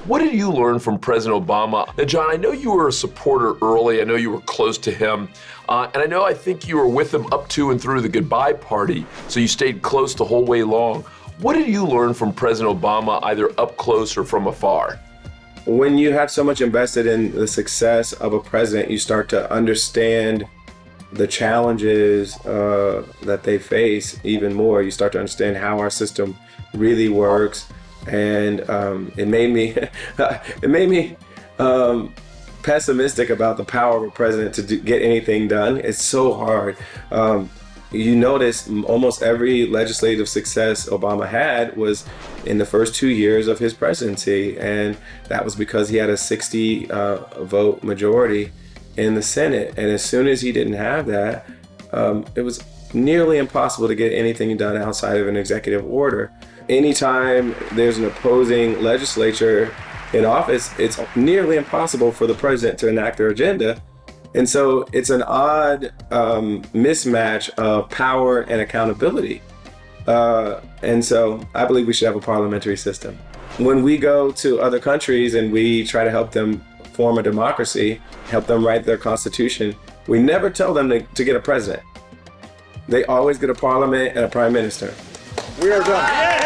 What did you learn from President Obama? Now, John, I know you were a supporter early. I know you were close to him. And I think you were with him up to and through the goodbye party, so you stayed close the whole way long. What did you learn from President Obama, either up close or from afar? When you have so much invested in the success of a president, you start to understand the challenges that they face even more. You start to understand how our system really works. And it made me pessimistic about the power of a president to get anything done. It's so hard. You notice almost every legislative success Obama had was in the first 2 years of his presidency, and that was because he had a 60 vote majority in the Senate. And as soon as he didn't have that, it was nearly impossible to get anything done outside of an executive order. Anytime there's an opposing legislature in office, it's nearly impossible for the president to enact their agenda. And so it's an odd mismatch of power and accountability. And so I believe we should have a parliamentary system. When we go to other countries and we try to help them form a democracy, help them write their constitution, we never tell them to get a president. They always get a parliament and a prime minister. We are done.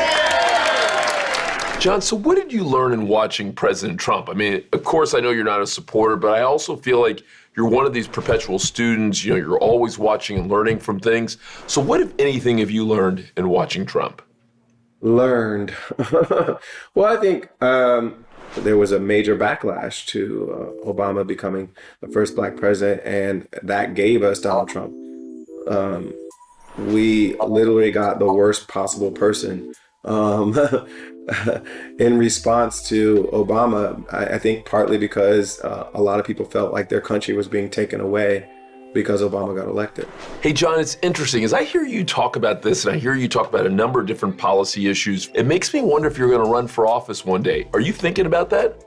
John, so what did you learn in watching President Trump? I mean, of course, I know you're not a supporter, but I also feel like you're one of these perpetual students. You know, you're always watching and learning from things. So what, if anything, have you learned in watching Trump? Learned. Well, I think there was a major backlash to Obama becoming the first Black president, and that gave us Donald Trump. We literally got the worst possible person. In response to Obama, I think partly because a lot of people felt like their country was being taken away because Obama got elected. Hey, John, it's interesting. As I hear you talk about this, and I hear you talk about a number of different policy issues, it makes me wonder if you're going to run for office one day. Are you thinking about that?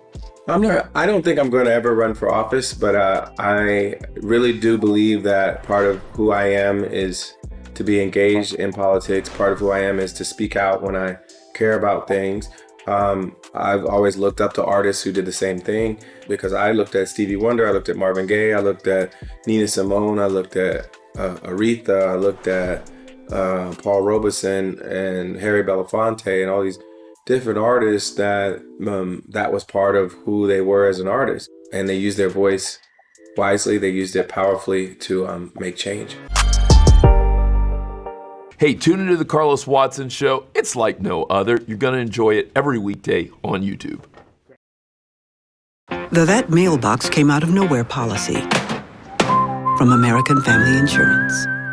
I don't think I'm going to ever run for office, but I really do believe that part of who I am is to be engaged in politics. Part of who I am is to speak out when I care about things. I've always looked up to artists who did the same thing, because I looked at Stevie Wonder, I looked at Marvin Gaye, I looked at Nina Simone, I looked at Aretha, I looked at Paul Robeson and Harry Belafonte and all these different artists that was part of who they were as an artist. And they used their voice wisely, they used it powerfully to make change. Hey, tune into the Carlos Watson Show. It's like no other. You're going to enjoy it every weekday on YouTube. The That Mailbox Came Out of Nowhere policy from American Family Insurance.